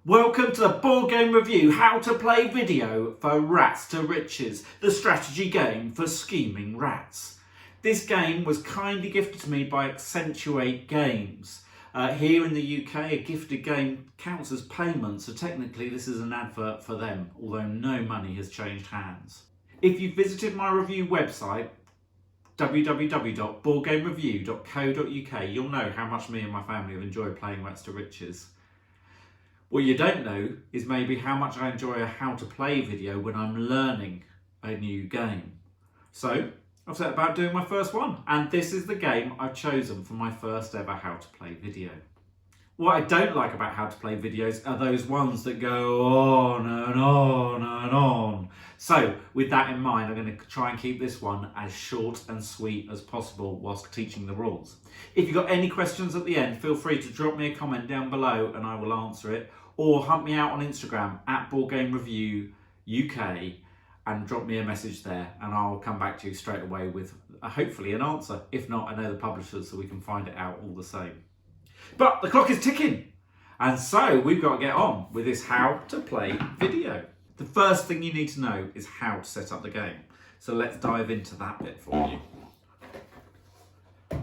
Welcome to the Board Game Review, how to play video for Rats to Riches, the strategy game for scheming rats. This game was kindly gifted to me by Accentuate Games. Here in the UK, a gifted game counts as payment, so technically this is an advert for them, although no money has changed hands. If you've visited my review website, www.boardgamereview.co.uk, you'll know how much me and my family have enjoyed playing Rats to Riches. What you don't know is maybe how much I enjoy a how to play video when I'm learning a new game. So I've set about doing my first one, and this is the game I've chosen for my first ever how to play video. What I don't like about how to play videos are those ones that go on and on and on. So with that in mind, I'm going to try and keep this one as short and sweet as possible whilst teaching the rules. If you've got any questions at the end, feel free to drop me a comment down below and I will answer it. Or hunt me out on Instagram at BoardGameReviewUK and drop me a message there and I'll come back to you straight away with hopefully an answer. If not, I know the publishers so we can find it out all the same. But the clock is ticking, and so we've got to get on with this how to play video. The first thing you need to know is how to set up the game. So let's dive into that bit for you.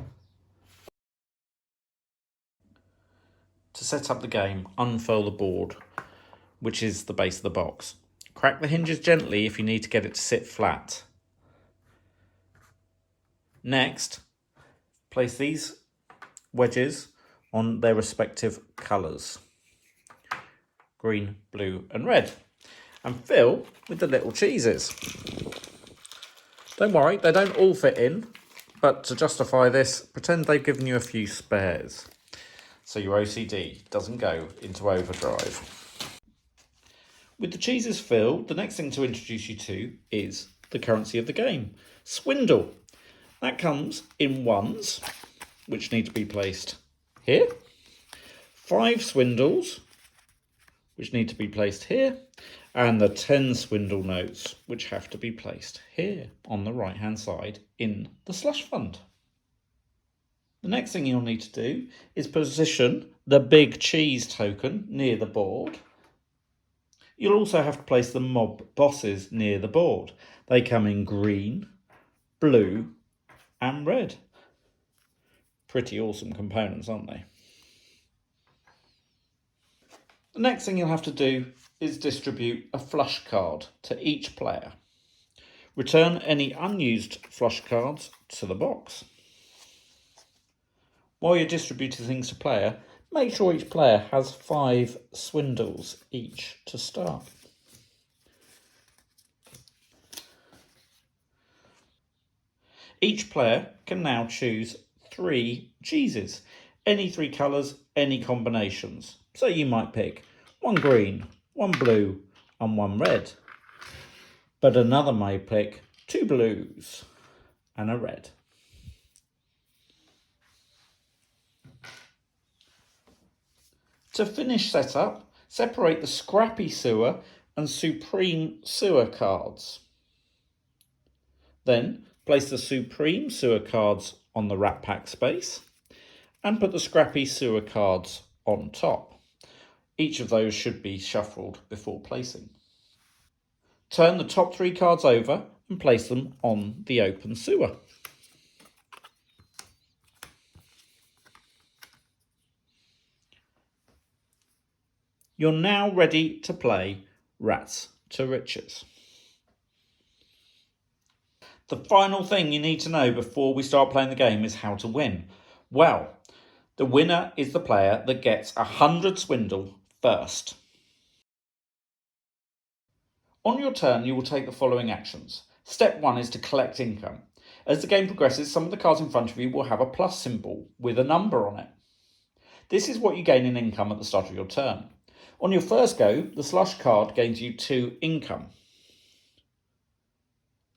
To set up the game, unfurl the board, which is the base of the box. Crack the hinges gently if you need to get it to sit flat. Next, place these wedges on their respective colours, green, blue and red, and fill with the little cheeses. Don't worry, they don't all fit in, but to justify this, pretend they've given you a few spares, so your OCD doesn't go into overdrive. With the cheeses filled, the next thing to introduce you to is the currency of the game, Swindle. That comes in ones, which need to be placed here, 5 swindles, which need to be placed here, and the 10 swindle notes, which have to be placed here on the right hand side in the slush fund. The next thing you'll need to do is position the big cheese token near the board. You'll also have to place the mob bosses near the board. They come in green, blue and red. Pretty awesome components, aren't they? The next thing you'll have to do is distribute a flush card to each player. Return any unused flush cards to the box. While you're distributing things to player, make sure each player has 5 swindles each to start. Each player can now choose 3 cheeses, any 3 colours, any combinations. So you might pick 1 green, 1 blue and 1 red. But another may pick 2 blues and a red. To finish setup, separate the Scrappy Sewer and Supreme Sewer cards. Then place the Supreme Sewer cards on the Rat Pack space and put the Scrappy Sewer cards on top. Each of those should be shuffled before placing. Turn the top 3 cards over and place them on the open sewer. You're now ready to play Rats to Riches. The final thing you need to know before we start playing the game is how to win. Well, the winner is the player that gets 100 swindle first. On your turn, you will take the following actions. Step 1 is to collect income. As the game progresses, some of the cards in front of you will have a plus symbol with a number on it. This is what you gain in income at the start of your turn. On your first go, the slush card gains you 2 income.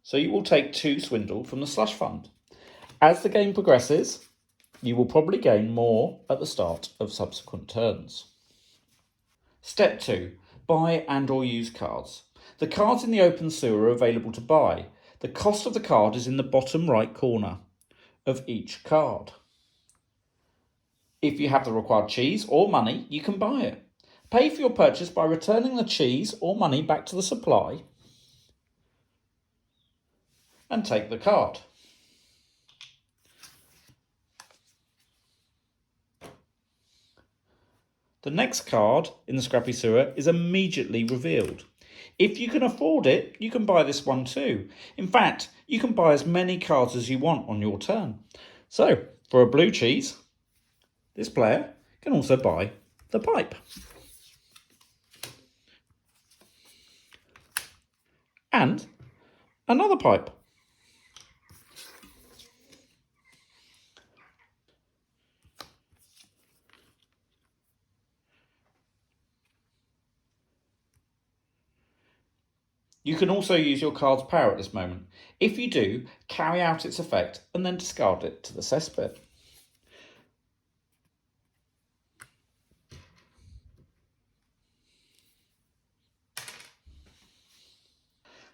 So you will take 2 swindle from the slush fund. As the game progresses, you will probably gain more at the start of subsequent turns. Step 2, buy and or use cards. The cards in the open sewer are available to buy. The cost of the card is in the bottom right corner of each card. If you have the required cheese or money, you can buy it. Pay for your purchase by returning the cheese or money back to the supply and take the card. The next card in the Scrappy Sewer is immediately revealed. If you can afford it, you can buy this one too. In fact, you can buy as many cards as you want on your turn. So, for a blue cheese, this player can also buy the pipe. And another pipe. You can also use your card's power at this moment. If you do, carry out its effect and then discard it to the cesspit.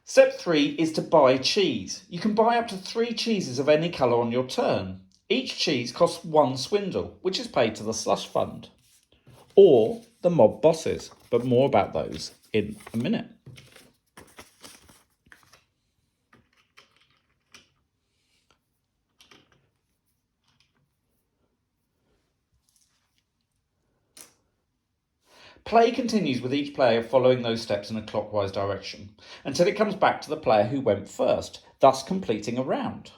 Step 3 is to buy cheese. You can buy up to 3 cheeses of any colour on your turn. Each cheese costs 1 swindle, which is paid to the slush fund, or the mob bosses, but more about those in a minute. Play continues with each player following those steps in a clockwise direction, until it comes back to the player who went first, thus completing a round.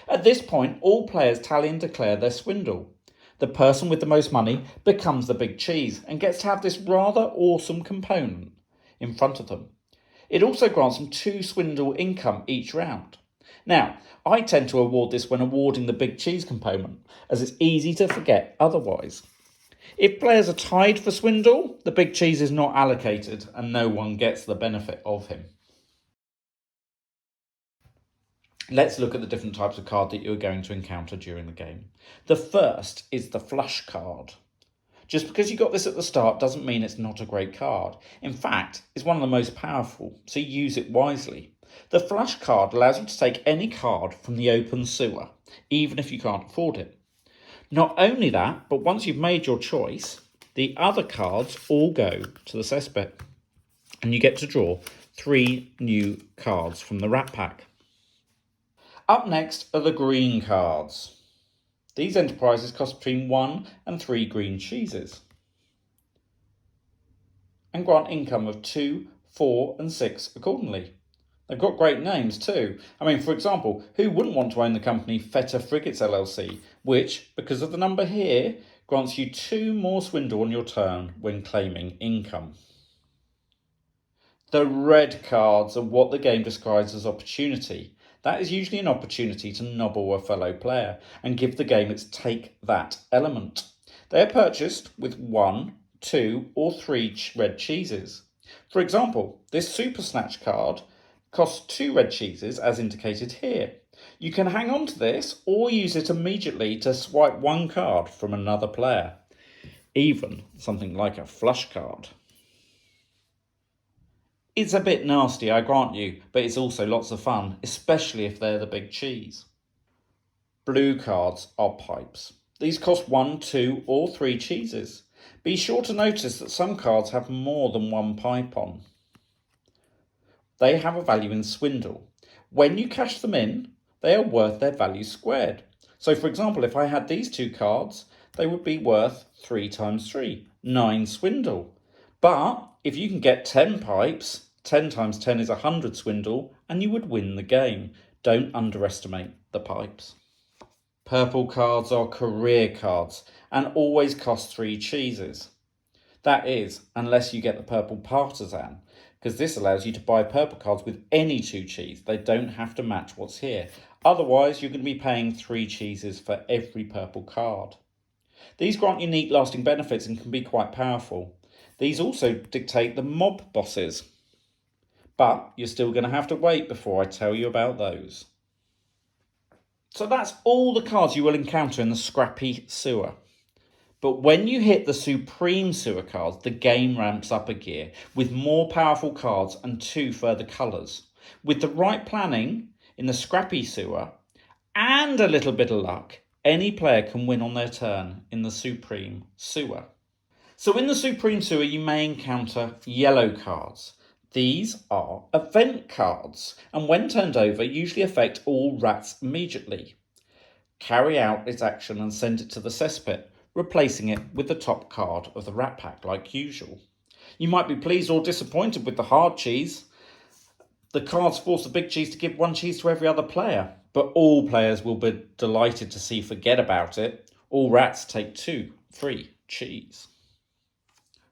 At this point, all players tally and declare their swindle. The person with the most money becomes the big cheese and gets to have this rather awesome component in front of them. It also grants them 2 swindle income each round. Now, I tend to award this when awarding the big cheese component, as it's easy to forget otherwise. If players are tied for swindle, the big cheese is not allocated and no one gets the benefit of him. Let's look at the different types of card that you're going to encounter during the game. The first is the flush card. Just because you got this at the start doesn't mean it's not a great card. In fact, it's one of the most powerful, so use it wisely. The flush card allows you to take any card from the open sewer, even if you can't afford it. Not only that, but once you've made your choice, the other cards all go to the cesspit, and you get to draw 3 new cards from the Rat Pack. Up next are the green cards. These enterprises cost between 1 and 3 green cheeses and grant income of 2, 4 and 6 accordingly. They've got great names too. I mean, for example, who wouldn't want to own the company Feta Frigates LLC, which, because of the number here, grants you 2 more swindle on your turn when claiming income. The red cards are what the game describes as opportunity. That is usually an opportunity to nobble a fellow player and give the game its take that element. They are purchased with 1, 2 or 3 red cheeses. For example, this Super Snatch card costs 2 red cheeses as indicated here. You can hang on to this or use it immediately to swipe 1 card from another player. Even something like a flush card. It's a bit nasty, I grant you, but it's also lots of fun, especially if they're the big cheese. Blue cards are pipes. These cost 1, 2 or 3 cheeses. Be sure to notice that some cards have more than 1 pipe on. They have a value in swindle. When you cash them in, they are worth their value squared. So for example, if I had these 2 cards, they would be worth 3 times 3, 9 swindle. But if you can get 10 pipes, 10 times 10 is 100 swindle, and you would win the game. Don't underestimate the pipes. Purple cards are career cards and always cost 3 cheeses. That is, unless you get the purple partisan, because this allows you to buy purple cards with any 2 cheese. They don't have to match what's here. Otherwise, you're going to be paying 3 cheeses for every purple card. These grant unique lasting benefits and can be quite powerful. These also dictate the mob bosses. But you're still going to have to wait before I tell you about those. So that's all the cards you will encounter in the Scrappy Sewer. But when you hit the Supreme Sewer cards, the game ramps up a gear with more powerful cards and 2 further colours. With the right planning in the Scrappy Sewer and a little bit of luck, any player can win on their turn in the Supreme Sewer. So in the Supreme Sewer, you may encounter yellow cards. These are event cards, and when turned over, usually affect all rats immediately. Carry out its action and send it to the cesspit, replacing it with the top card of the rat pack like usual. You might be pleased or disappointed with the hard cheese. The cards force the big cheese to give 1 cheese to every other player, but all players will be delighted to see forget about it. All rats take 2 free cheese.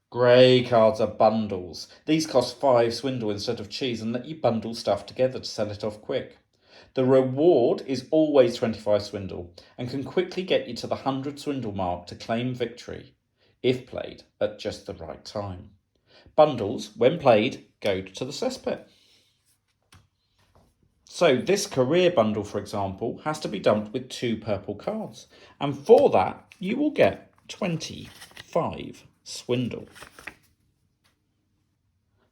Grey cards are bundles. These cost 5 swindle instead of cheese and let you bundle stuff together to sell it off quick. The reward is always 25 swindle and can quickly get you to the 100 swindle mark to claim victory, if played at just the right time. Bundles, when played, go to the cesspit. So this career bundle, for example, has to be dumped with 2 purple cards, and for that you will get 25 swindle.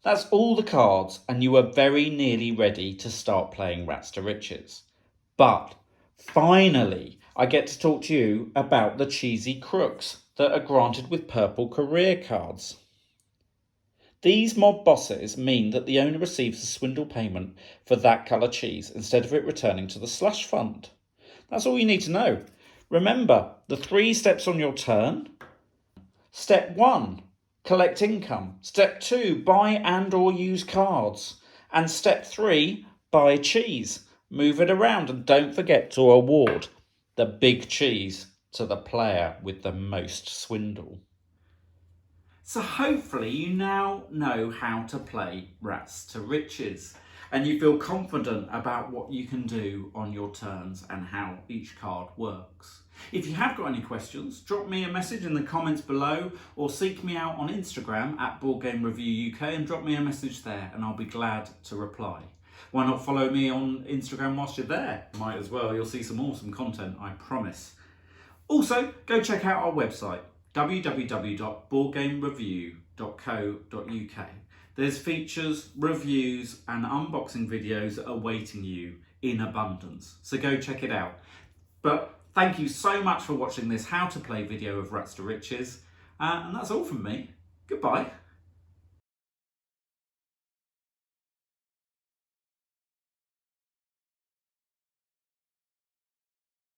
That's all the cards, and you are very nearly ready to start playing Rats to Riches. But finally, I get to talk to you about the cheesy crooks that are granted with purple career cards. These mob bosses mean that the owner receives a swindle payment for that colour cheese instead of it returning to the slush fund. That's all you need to know. Remember the 3 steps on your turn. Step 1, collect income. Step 2, buy and or use cards. And step 3, buy cheese. Move it around and don't forget to award the big cheese to the player with the most swindle. So hopefully you now know how to play Rats to Riches and you feel confident about what you can do on your turns and how each card works. If you have got any questions, drop me a message in the comments below or seek me out on Instagram at BoardGameReviewUK and drop me a message there and I'll be glad to reply. Why not follow me on Instagram whilst you're there? Might as well, you'll see some awesome content, I promise. Also, go check out our website, www.boardgamereview.co.uk. There's features, reviews and unboxing videos awaiting you in abundance, so go check it out. But thank you so much for watching this how to play video of Rats to Riches, and that's all from me. Goodbye.